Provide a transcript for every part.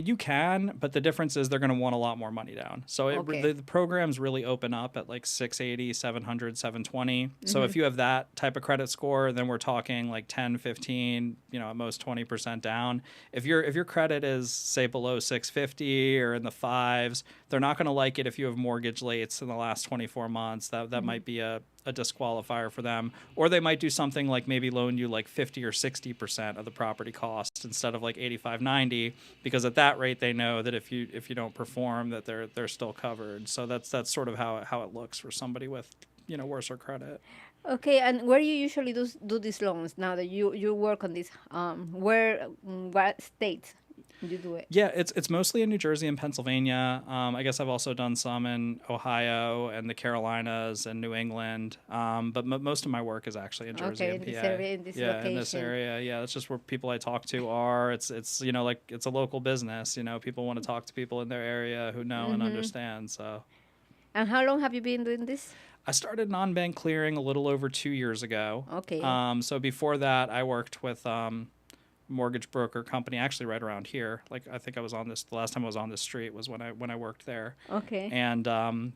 You can, but the difference is they're going to want a lot more money down. So the programs really open up at like 680, 700, 720. So if you have that type of credit score, then we're talking like 10, 15, at most 20% down. If your credit is say below 650 or in the fives, they're not going to like it if you have mortgage lates in the last 24 months. That might be a disqualifier for them. Or they might do something like maybe loan you like 50 or 60% of the property cost instead of like 85, 90, because at that rate they know that if you don't perform that they're still covered. So that's sort of how it looks for somebody with worse credit. Okay, and where you usually do these loans now that you work on this? What states you do it? Yeah, it's mostly in New Jersey and Pennsylvania. I guess I've also done some in Ohio and the Carolinas and New England. But most of my work is actually in Jersey Okay, and in this PA. area, in this Yeah, in this location. area. Yeah, that's just where people I talk to are. It's like it's a local business. People want to talk to people in their area who know and understand. So And how long have you been doing this? I started non-bank clearing a little over 2 years ago. Okay. So before that, I worked with mortgage broker company actually right around here. Like I think I was on this the last time I was on this street was when I worked there. Okay. And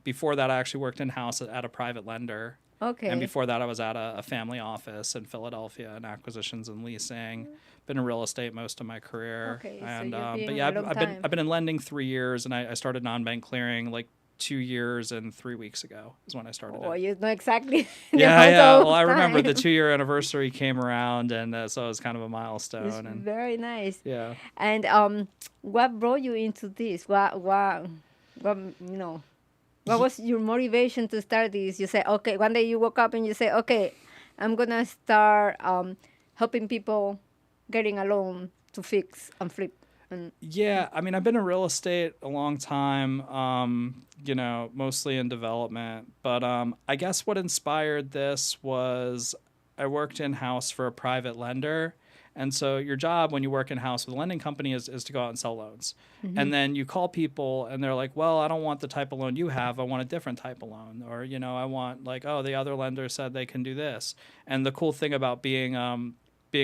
before that I actually worked in house at a private lender. And Okay. before that I was at a family office in Philadelphia in acquisitions and leasing. Been in real estate most of my career. Okay. So And you've but been yeah, a long I've time. been in lending 3 years, and I started non-bank clearing like 2 years and 3 weeks ago is when I started Oh, it. you know exactly the Yeah, amount yeah. Well, of I remember the time. 2 year anniversary came around, and so it was kind of a It's milestone. And very nice. yeah. And what brought you into this? What what was your motivation to start this? You say, okay, one day you woke up and you say, okay, I'm gonna start helping people getting a loan to fix and flip. And Yeah, I mean, I've been in real estate a long time, mostly in development. But I guess what inspired this was I worked in house for a private lender. And so your job when you work in house with a lending company is to go out and sell loans. And then you call people and they're like, well, I don't want the type of loan you have. I want a different type of loan. Or, I want like, oh, the other lender said they can do this. And the cool thing about being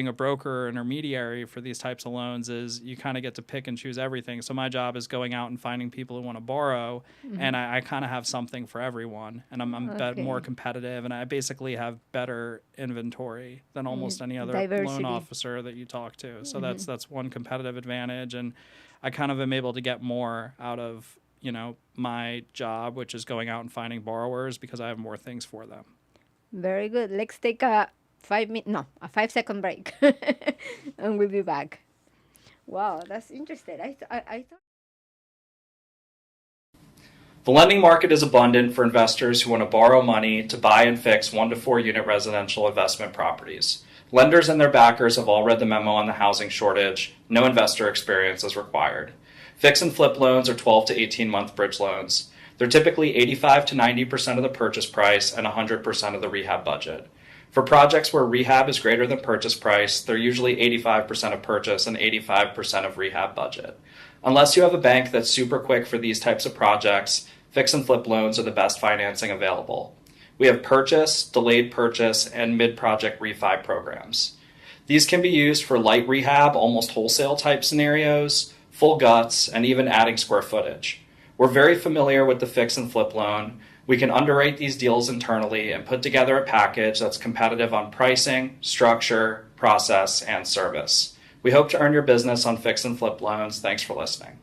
a broker or intermediary for these types of loans is you kind of get to pick and choose everything. So my job is going out and finding people who want to borrow, and I kind of have something for everyone, and I'm more okay, competitive, and I basically have better inventory than almost any other loan diversity. officer that you talk to. So that's one competitive advantage, and I kind of am able to get more out of my job, which is going out and finding borrowers because I have more things for them. Very good. Let's take a 5 minute, no, a 5 second break, and we'll be back. Wow, that's interesting. I thought. The lending market is abundant for investors who want to borrow money to buy and fix 1 to 4 unit residential investment properties. Lenders and their backers have all read the memo on the housing shortage. No investor experience is required. Fix and flip loans are 12 to 18-month bridge loans. They're typically 85 to 90% of the purchase price and 100% of the rehab budget. For projects where rehab is greater than purchase price, they're usually 85% of purchase and 85% of rehab budget. Unless you have a bank that's super quick for these types of projects, fix and flip loans are the best financing available. We have purchase, delayed purchase, and mid-project refi programs. These can be used for light rehab, almost wholesale type scenarios, full guts, and even adding square footage. We're very familiar with the fix and flip loan. We can underwrite these deals internally and put together a package that's competitive on pricing, structure, process, and service. We hope to earn your business on fix and flip loans. Thanks for listening.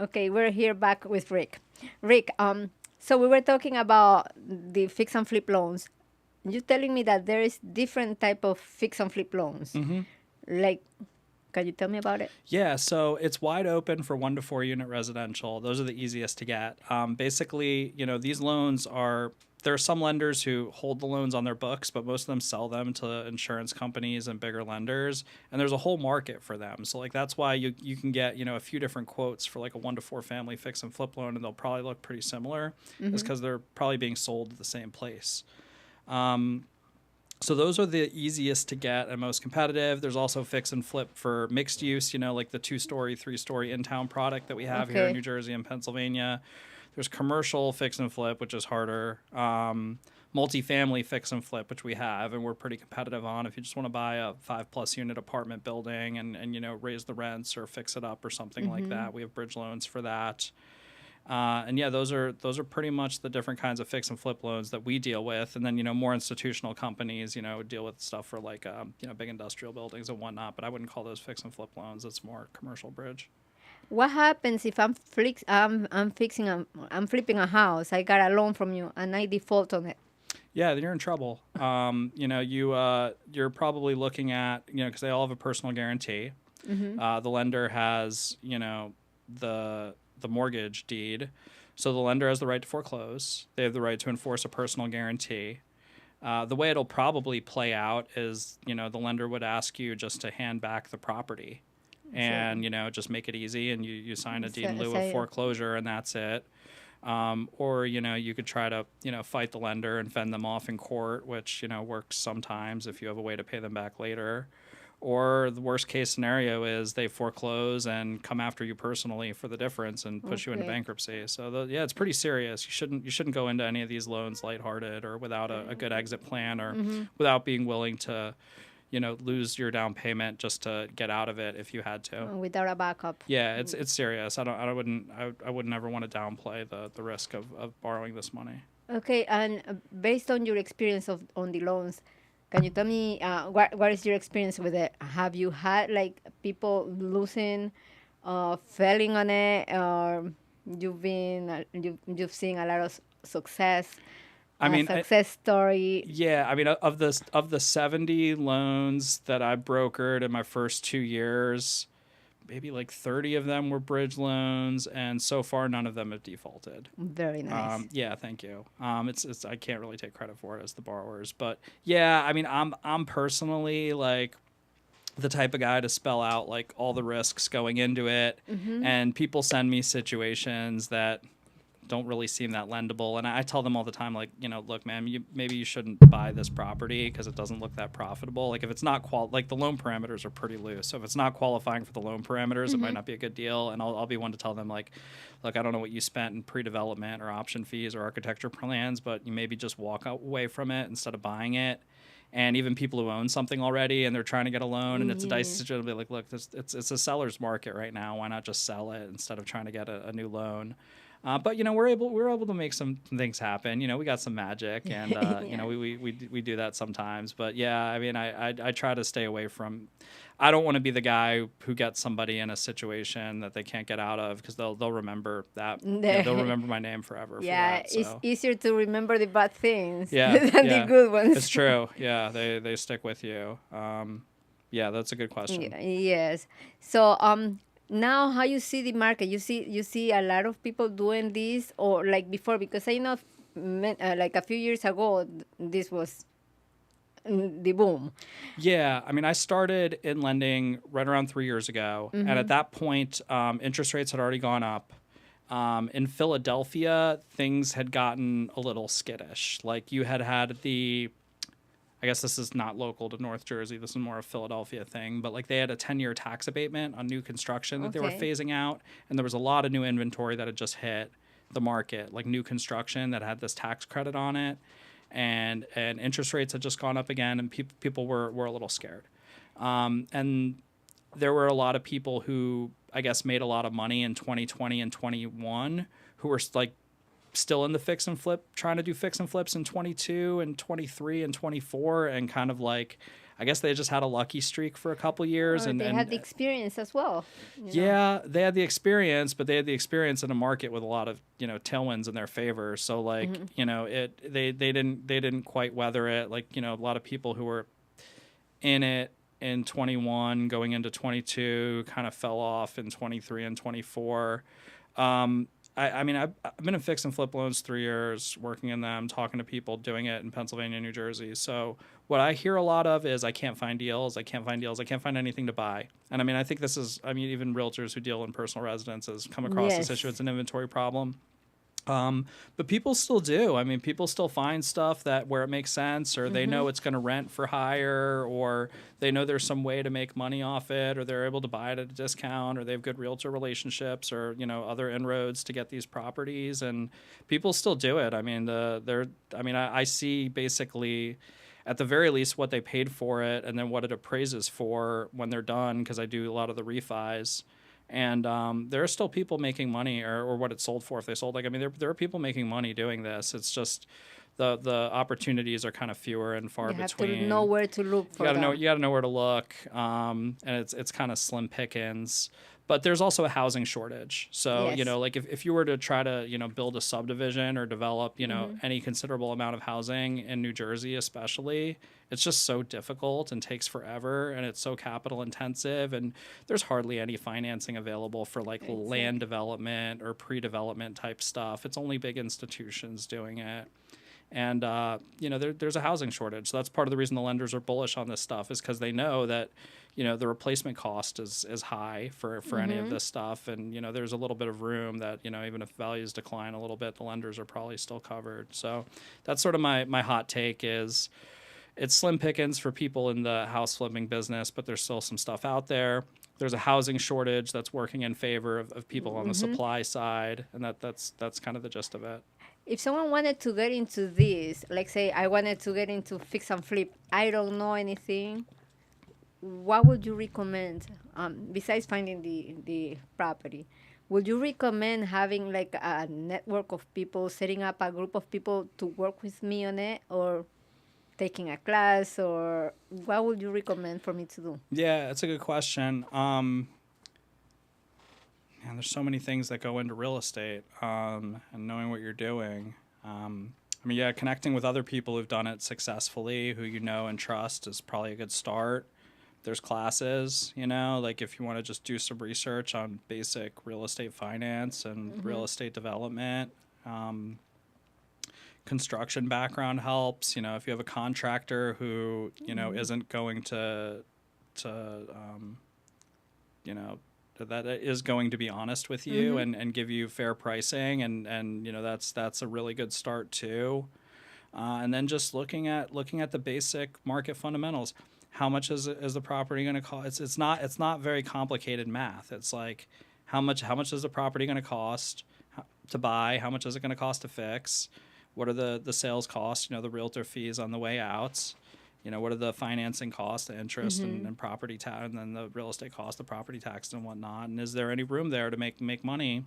Okay, we're here back with Rick. Rick, so we were talking about the fix and flip loans. You telling me that there is different type of fix and flip loans. Like, can you tell me about it? Yeah, so it's wide open for 1 to 4 unit residential. Those are the easiest to get. Basically, these loans are. There are some lenders who hold the loans on their books, but most of them sell them to insurance companies and bigger lenders, and there's a whole market for them. So like that's why you can get a few different quotes for like a 1 to 4 family fix and flip loan, and they'll probably look pretty similar, is because they're probably being sold at the same place. So those are the easiest to get and most competitive. There's also fix and flip for mixed use, like the 2-story, 3-story in-town product that we have here in New Okay. Jersey and Pennsylvania. There's commercial fix and flip, which is harder. multifamily fix and flip, which we have and we're pretty competitive on. If you just want to buy a 5+ unit apartment building and raise the rents or fix it up or something like that, we have bridge loans for that. And yeah, those are pretty much the different kinds of fix and flip loans that we deal with. And then more institutional companies deal with stuff for like big industrial buildings and whatnot. But I wouldn't call those fix and flip loans. It's more commercial bridge. What happens if I'm flipping a house? I got a loan from you and I default on it. Yeah, then you're in trouble. You're probably looking at because they all have a personal guarantee. The lender has the mortgage deed, so the lender has the right to foreclose. They have the right to enforce a personal guarantee. The way it'll probably play out is the lender would ask you just to hand back the property. And just make it easy, and you sign a deed in lieu of foreclosure, and that's it. Or you could try to fight the lender and fend them off in court, which works sometimes if you have a way to pay them back later. Or the worst case scenario is they foreclose and come after you personally for the difference and push you into bankruptcy. So it's pretty serious. You shouldn't go into any of these loans lighthearted or without a good exit plan or without being willing to lose your down payment just to get out of it if you had to. Without a backup. Yeah, it's serious. I wouldn't ever want to downplay the risk of borrowing this money. Okay, and based on your experience on the loans, can you tell me what is your experience with it? Have you had like people losing, failing on it, or you've seen a lot of success? Success story. Yeah, I mean, of the 70 loans that I brokered in my first 2 years, maybe like 30 of them were bridge loans, and so far none of them have defaulted. Very nice. Yeah, thank you. It's I can't really take credit for it as the borrowers, but yeah, I mean, I'm personally like the type of guy to spell out like all the risks going into it, and people send me situations that don't really seem that lendable, and I tell them all the time, like, look, man, maybe you shouldn't buy this property because it doesn't look that profitable. Like, if it's not like the loan parameters are pretty loose, so if it's not qualifying for the loan parameters, it might not be a good deal. And I'll be one to tell them, like, look, I don't know what you spent in pre-development or option fees or architecture plans, but you maybe just walk away from it instead of buying it. And even people who own something already and they're trying to get a loan and it's a dicey situation, they'll be like, look, it's a seller's market right now. Why not just sell it instead of trying to get a new loan? But we're able to make some things happen. We got some magic, and we do that sometimes. But yeah, I mean, I try to stay away from. I don't want to be the guy who gets somebody in a situation that they can't get out of, because they'll remember that. They'll remember my name forever. Yeah, for that, it's easier to remember the bad things than the good ones. It's true. Yeah, they stick with you. Yeah, that's a good question. Yes. So now, how you see the market? You see a lot of people doing this, or like before? Because I know, like a few years ago, this was the boom. Yeah, I mean, I started in lending right around 3 years ago, and at that point, interest rates had already gone up. In Philadelphia, things had gotten a little skittish. Like, you had I guess this is not local to North Jersey. This is more a Philadelphia thing. But like, they had a 10-year tax abatement on new construction that they were phasing out. And there was a lot of new inventory that had just hit the market, like new construction that had this tax credit on it. And interest rates had just gone up again, and people were a little scared. And there were a lot of people who, I guess, made a lot of money in 2020 and 21 who were like still in the fix and flip, trying to do fix and flips in 22 and 23 and 24, and kind of like, I guess they just had a lucky streak for a couple years. And they had the experience as well. Yeah, they had the experience, but they had the experience in a market with a lot of, tailwinds in their favor. So like, they didn't quite weather it. Like, a lot of people who were in it in 21 going into 22 kind of fell off in 23 and 24. I mean, I've been in fix and flip loans 3 years, working in them, talking to people doing it in Pennsylvania and New Jersey. So what I hear a lot of is, I can't find deals. I can't find anything to buy. And I mean, I think even realtors who deal in personal residences come across this issue. It's an inventory problem. But people still do. I mean, people still find stuff that where it makes sense, or they know it's going to rent for higher, or they know there's some way to make money off it, or they're able to buy it at a discount, or they have good realtor relationships, or other inroads to get these properties, and people still do it. I mean, I see basically, at the very least, what they paid for it, and then what it appraises for when they're done, because I do a lot of the refis. And there are still people making money, or what it sold for if they sold. Like, I mean, there are people making money doing this. It's just the opportunities are kind of fewer and far You have between. to know where to look for them. You got to know where to look, and it's kind of slim pickings. But there's also a housing shortage. So, Yes. like if you were to try to, build a subdivision or develop, any considerable amount of housing in New Jersey, especially, it's just so difficult and takes forever, and it's so capital intensive, and there's hardly any financing available for like land development or pre-development type stuff. It's only big institutions doing it. And there's a housing shortage. So that's part of the reason the lenders are bullish on this stuff, is because they know that the replacement cost is high for any of this stuff, and there's a little bit of room that even if values decline a little bit, the lenders are probably still covered. So that's sort of my hot take is it's slim pickings for people in the house flipping business, but there's still some stuff out there. There's a housing shortage that's working in favor of people on the supply side, and that's kind of the gist of it. If someone wanted to get into this, like say I wanted to get into fix and flip, I don't know anything, what would you recommend, besides finding the property? Would you recommend having like a network of people, setting up a group of people to work with me on it, or taking a class, or what would you recommend for me to do? Yeah, that's a good question. Man, there's so many things that go into real estate, and knowing what you're doing. Connecting with other people who've done it successfully, who you know and trust, is probably a good start. There's classes, like if you want to just do some research on basic real estate finance and real estate development. Construction background helps. If you have a contractor who, isn't going to that is going to be honest with you and give you fair pricing, and that's a really good start too. And then just looking at the basic market fundamentals. How much is the property going to cost? It's not very complicated math. It's like how much is the property going to cost to buy? How much is it going to cost to fix? What are the sales costs? The realtor fees on the way out. What are the financing costs, the interest and property tax, and then the real estate cost, the property tax and whatnot. And is there any room there to make money?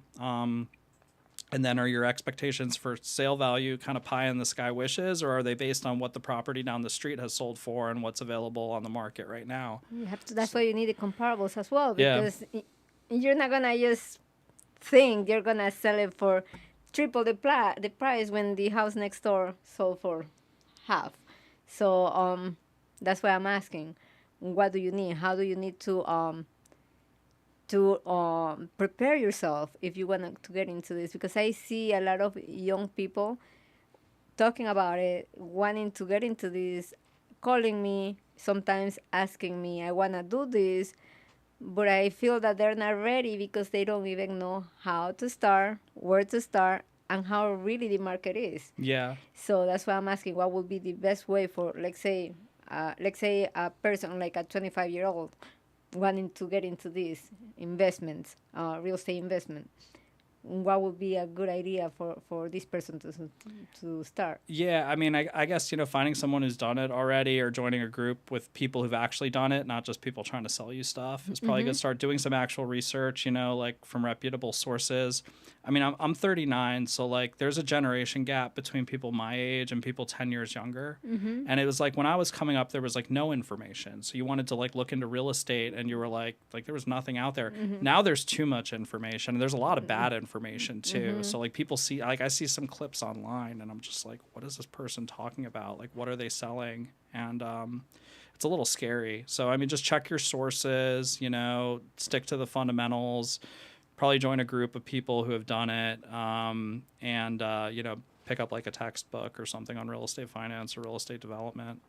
And then are your expectations for sale value kind of pie in the sky wishes, or are they based on what the property down the street has sold for and what's available on the market right now? You have to. That's why you need the comparables as well, Yeah. because you're not gonna just think you're gonna sell it for triple the price when the house next door sold for half. So that's why I'm asking, what do you need? How do you need to prepare yourself if you want to get into this? Because I see a lot of young people talking about it, wanting to get into this, calling me, sometimes asking me, I want to do this, but I feel that they're not ready because they don't even know how to start, where to start, and how really the market is. Yeah. So that's why I'm asking, what would be the best way for, let's say a person like a 25-year-old wanting to get into these investments, real estate investment. What would be a good idea for this person to start? Yeah, I guess, finding someone who's done it already, or joining a group with people who've actually done it, not just people trying to sell you stuff, is probably a good start. Doing some actual research, like from reputable sources. I'm 39, so like there's a generation gap between people my age and people 10 years younger. And it was like when I was coming up, there was like no information. So you wanted to like look into real estate, and you were like there was nothing out there. Now there's too much information, and there's a lot of bad information too. So like people see, like I see some clips online, and I'm just like, what is this person talking about? Like, what are they selling? And it's a little scary. So just check your sources, stick to the fundamentals, probably join a group of people who have done it, and pick up like a textbook or something on real estate finance or real estate development.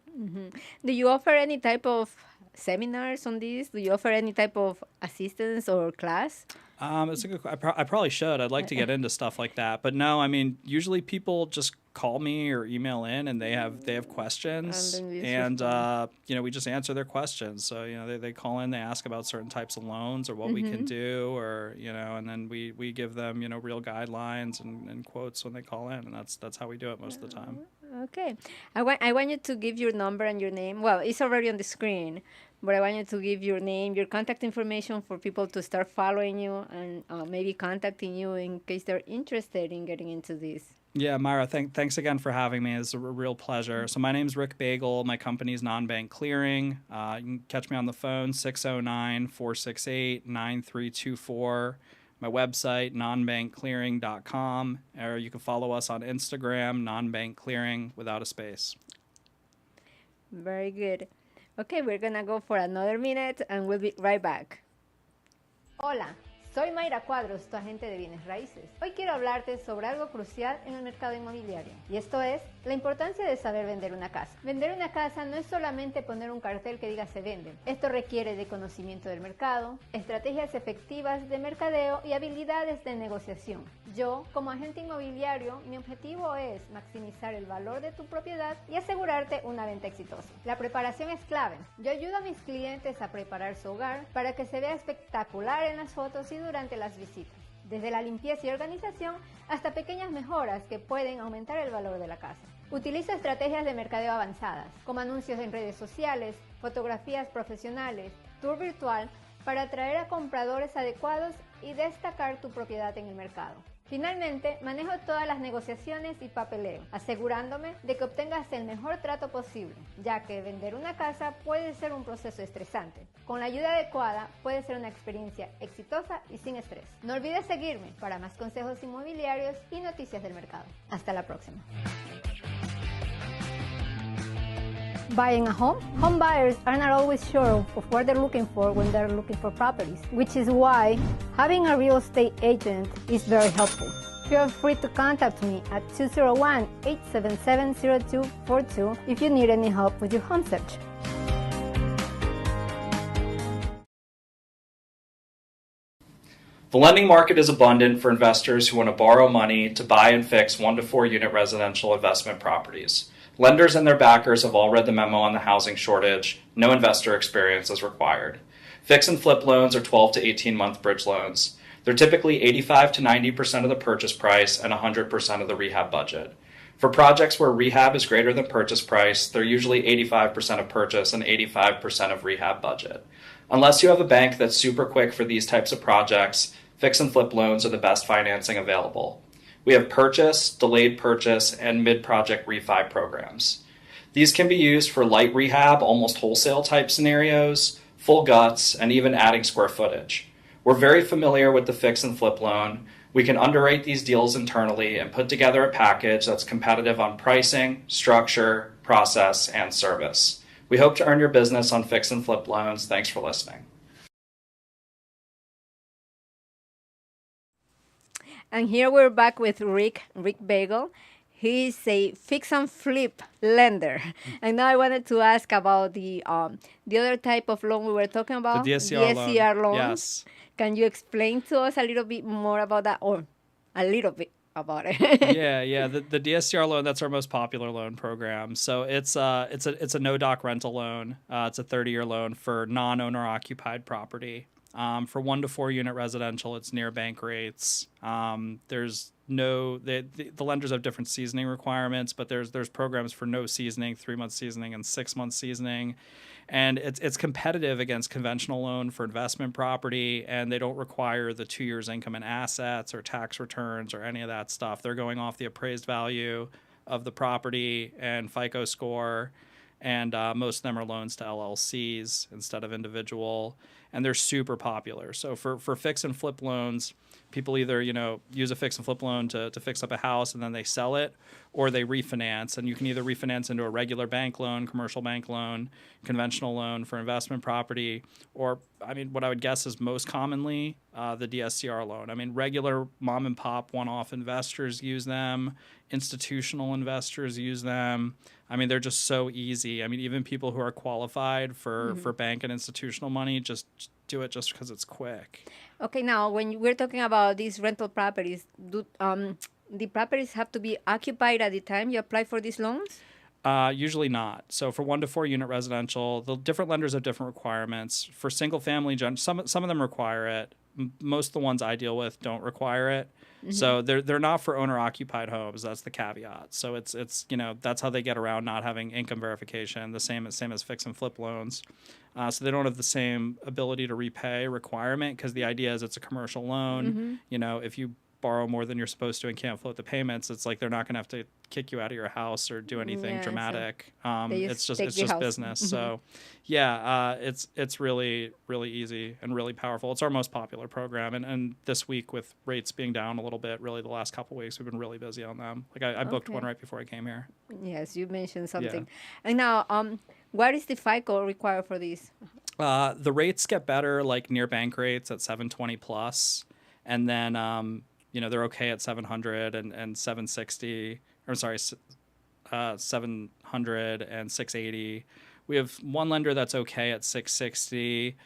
Do you offer any type of seminars on this? Do you offer any type of assistance or class? It's a good. I probably should. I'd like to get into stuff like that, but no. I mean, usually people just call me or email in, and they have And questions, then we just and respond. we just answer their questions. So they call in, they ask about certain types of loans or what we can Mm-hmm. do, or and then we give them real guidelines and quotes when they call in, and that's how we do it most of the time. Okay. I want you to give your number and your name. Well, it's already on the screen, but I want you to give your name, your contact information for people to start following you and maybe contacting you in case they're interested in getting into this. Yeah, Myra, thanks again for having me. It's a real pleasure. So my name's Rick Bagel. My company's Non-Bank Clearing. You can catch me on the phone, 609-468-9324. My website, nonbankclearing.com, or you can follow us on Instagram, nonbankclearing without a space. Very good. Okay, we're gonna go for another minute and we'll be right back. Hola, soy Mayra Cuadros, tu agente de bienes raíces. Hoy quiero hablarte sobre algo crucial en el mercado inmobiliario, y esto es la importancia de saber vender una casa. Vender una casa no es solamente poner un cartel que diga se vende. Esto requiere de conocimiento del mercado, estrategias efectivas de mercadeo y habilidades de negociación. Yo, como agente inmobiliario, mi objetivo es maximizar el valor de tu propiedad y asegurarte una venta exitosa. La preparación es clave. Yo ayudo a mis clientes a preparar su hogar para que se vea espectacular en las fotos y durante las visitas, desde la limpieza y organización hasta pequeñas mejoras que pueden aumentar el valor de la casa. Utilizo estrategias de mercadeo avanzadas, como anuncios en redes sociales, fotografías profesionales, tour virtual, para atraer a compradores adecuados y destacar tu propiedad en el mercado. Finalmente, manejo todas las negociaciones y papeleo, asegurándome de que obtengas el mejor trato posible, ya que vender una casa puede ser un proceso estresante. Con la ayuda adecuada, puede ser una experiencia exitosa y sin estrés. No olvides seguirme para más consejos inmobiliarios y noticias del mercado. Hasta la próxima. Buying a home? Home buyers are not always sure of what they're looking for when they're looking for properties, which is why having a real estate agent is very helpful. Feel free to contact me at 201-877-0242 if you need any help with your home search. The lending market is abundant for investors who want to borrow money to buy and fix 1 to 4 unit residential investment properties. Lenders and their backers have all read the memo on the housing shortage. No investor experience is required. Fix and flip loans are 12 to 18 month bridge loans. They're typically 85 to 90% of the purchase price and 100% of the rehab budget. For projects where rehab is greater than purchase price, they're usually 85% of purchase and 85% of rehab budget. Unless you have a bank that's super quick for these types of projects, fix and flip loans are the best financing available. We have purchase, delayed purchase, and mid-project refi programs. These can be used for light rehab, almost wholesale type scenarios, full guts, and even adding square footage. We're very familiar with the fix and flip loan. We can underwrite these deals internally and put together a package that's competitive on pricing, structure, process, and service. We hope to earn your business on fix and flip loans. Thanks for listening. And here we're back with Rick Bagel. He's a fix and flip lender. And now I wanted to ask about the other type of loan we were talking about, The DSCR loans. Yes. Can you explain to us a little bit more about that, or a little bit about it? Yeah. The DSCR loan, that's our most popular loan program. So it's a no doc rental loan. It's a 30-year loan for non-owner occupied property. For 1 to 4 unit residential, it's near bank rates. There's no the lenders have different seasoning requirements, but there's programs for no seasoning, 3-month seasoning, and 6-month seasoning, and it's competitive against conventional loan for investment property, and they don't require the 2 years income and assets or tax returns or any of that stuff. They're going off the appraised value of the property and FICO score. And most of them are loans to LLCs instead of individual, and they're super popular. So for fix and flip loans, people either use a fix and flip loan to fix up a house and then they sell it, or they refinance. And you can either refinance into a regular bank loan, commercial bank loan, conventional loan for investment property, or what I would guess is most commonly the DSCR loan. Regular mom and pop one-off investors use them. Institutional investors use them. They're just so easy. Even people who are qualified for bank and institutional money just do it just because it's quick. Okay, now when we're talking about these rental properties, do the properties have to be occupied at the time you apply for these loans? Usually not. So for 1 to 4 unit residential, the different lenders have different requirements. For single family, some of them require it. Most of the ones I deal with don't require it. So they're not for owner occupied homes. That's the caveat. So it's that's how they get around not having income verification. The same as fix and flip loans. So they don't have the same ability to repay requirement because the idea is it's a commercial loan. If you borrow more than you're supposed to and can't float the payments, it's like they're not going to have to kick you out of your house or do anything dramatic. It's just business. So it's really, really easy and really powerful. It's our most popular program. And this week with rates being down a little bit, really the last couple of weeks, we've been really busy on them. Like I booked one right before I came here. Yes, you mentioned something. And now, what is the FICO required for this? The rates get better, like near bank rates at 720 plus. And then, they're okay at 700 and 760, or sorry, 700 and 680. We have one lender that's okay at 660.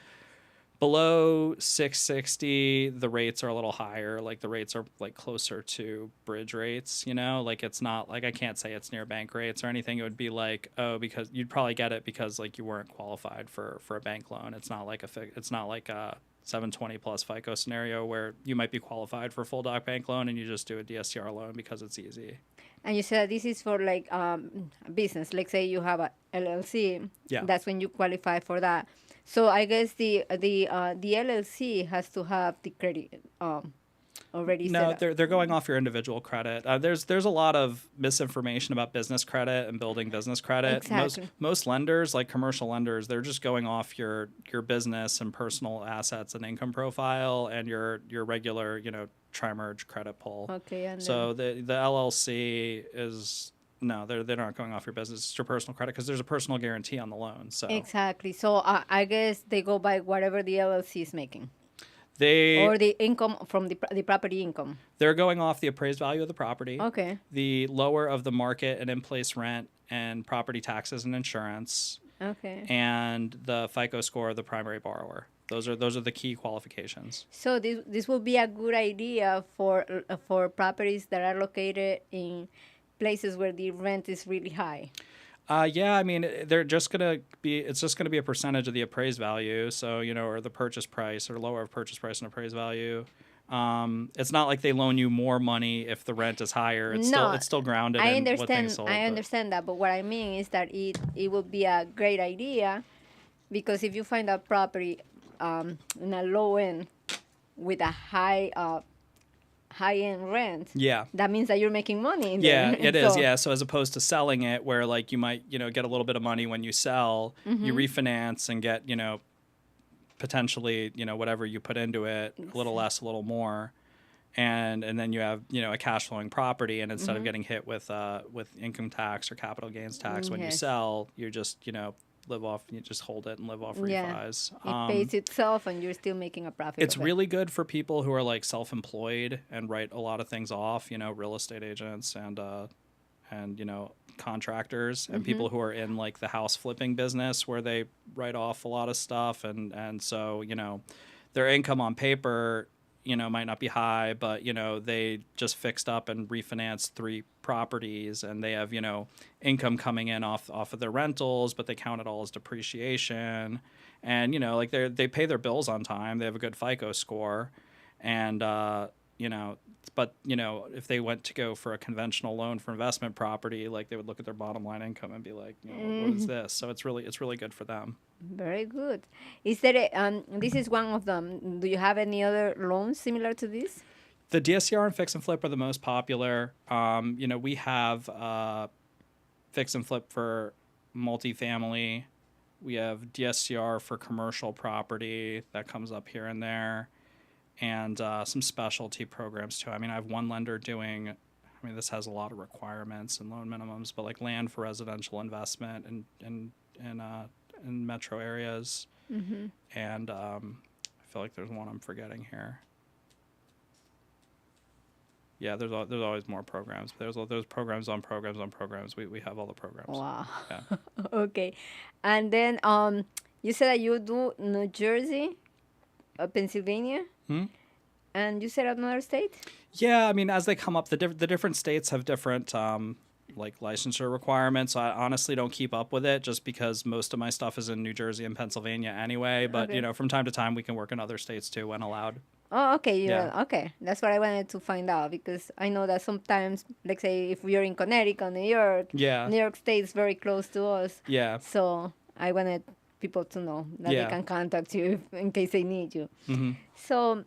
Below 660, the rates are a little higher. Like the rates are like closer to bridge rates, like it's not like I can't say it's near bank rates or anything. It would be like, because you'd probably get it because like you weren't qualified for a bank loan. It's not like a 720 plus FICO scenario where you might be qualified for a full doc bank loan and you just do a DSCR loan because it's easy. And you said this is for like business. Like say you have a LLC. Yeah. That's when you qualify for that. So I guess the LLC has to have the credit already set up. No, they're going off your individual credit. There's a lot of misinformation about business credit and building business credit. Exactly. Most lenders, like commercial lenders, they're just going off your business and personal assets and income profile and your regular, tri-merge credit pull. Okay. And so the LLC is no, they're not going off your business. It's your personal credit because there's a personal guarantee on the loan. So exactly. So I guess they go by whatever the LLC is making. Or the income from the property income. They're going off the appraised value of the property. Okay. The lower of the market and in-place rent and property taxes and insurance. Okay. And the FICO score of the primary borrower. Those are the key qualifications. So this will be a good idea for properties that are located in places where the rent is really high. I mean, it's just gonna be a percentage of the appraised value. So, or the purchase price or lower of purchase price and appraised value. It's not like they loan you more money if the rent is higher. It's still grounded in what things sold. I understand that, but what I mean is that it would be a great idea because if you find a property in a low end with a high-end rent, that means that you're making money in there. It is. Yeah, so as opposed to selling it where like you might, get a little bit of money when you sell, you refinance and get, potentially, whatever you put into it, a little less, a little more. And then you have, a cash flowing property, and instead of getting hit with income tax or capital gains tax when you sell, you're just, you just hold it and live off refis. It pays itself and you're still making a profit. It's really good for people who are like self-employed and write a lot of things off, real estate agents and contractors and people who are in like the house flipping business where they write off a lot of stuff. And so, their income on paper, might not be high, but, they just fixed up and refinanced 3 properties and they have, income coming in off of their rentals, but they count it all as depreciation. And, like they pay their bills on time. They have a good FICO score. And, but, if they went to go for a conventional loan for investment property, like they would look at their bottom line income and be like, what is this? So it's really good for them. Very good. Is there this is one of them. Do you have any other loans similar to this? The DSCR and fix and flip are the most popular. We have fix and flip for multifamily. We have DSCR for commercial property that comes up here and there, and some specialty programs too. I mean, I have one lender doing. I mean, this has a lot of requirements and loan minimums, but like land for residential investment in metro areas. And I feel like there's one I'm forgetting here. Yeah, there's always more programs. There's programs on programs on programs. We have all the programs. Wow. Yeah. Okay. And then you said that you do New Jersey Pennsylvania, and you said another state. Yeah, I mean, as they come up, the different states have different like licensure requirements. I honestly don't keep up with it just because most of my stuff is in New Jersey and Pennsylvania anyway. But Okay. from time to time, we can work in other states too when allowed. Oh, okay. Yeah. Okay. That's what I wanted to find out because I know that sometimes, like say, if we are in Connecticut, Yeah. New York State is very close to us. Yeah. So I wanted people to know that they Yeah. can contact you in case they need you. hmm So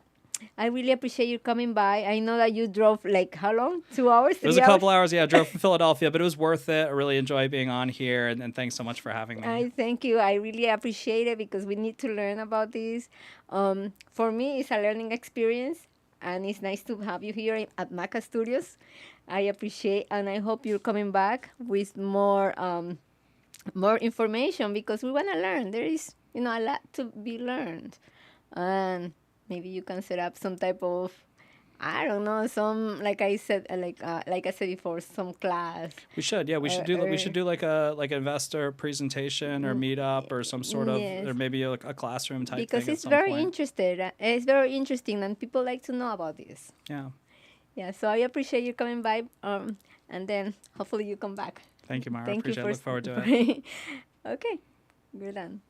I really appreciate you coming by. I know that you drove like how long? 2 hours? It was 3 a hours? couple hours. Yeah, I drove from Philadelphia, but it was worth it. I really enjoy being on here, and thanks so much for having me. I thank you. I really appreciate it because we need to learn about this. For me, it's a learning experience, and it's nice to have you here at Maca Studios. I appreciate, and I hope you're coming back with more information because we want to learn. There is, a lot to be learned, and maybe you can set up some type of, I don't know, some like I said, like I said before, some class. We should, yeah, we should do like a investor presentation or meetup or some sort of, Yes. or maybe a classroom type Because thing it's at some very point. interested. It's very interesting, and people like to know about this. Yeah, Yeah, so I appreciate you coming by, and then hopefully you come back. thank you, Mara. Thank you Appreciate for it. Look forward to it. Okay, we're done.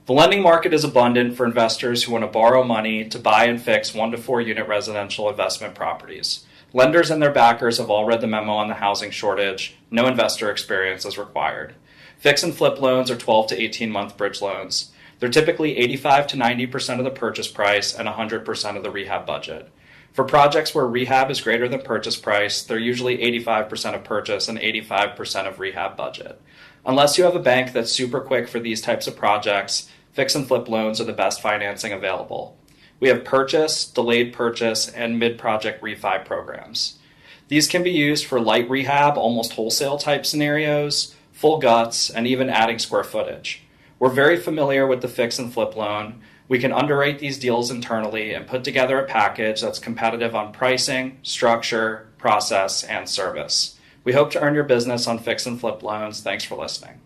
The lending market is abundant for investors who want to borrow money to buy and fix 1 to 4 unit residential investment properties. Lenders and their backers have all read the memo on the housing shortage. No investor experience is required. Fix and flip loans are 12 to 18-month bridge loans. They're typically 85 to 90% of the purchase price and 100% of the rehab budget. For projects where rehab is greater than purchase price, they're usually 85% of purchase and 85% of rehab budget. Unless you have a bank that's super quick for these types of projects, fix and flip loans are the best financing available. We have purchase, delayed purchase, and mid-project refi programs. These can be used for light rehab, almost wholesale type scenarios, full guts, and even adding square footage. We're very familiar with the fix and flip loan. We can underwrite these deals internally and put together a package that's competitive on pricing, structure, process, and service. We hope to earn your business on fix and flip loans. Thanks for listening.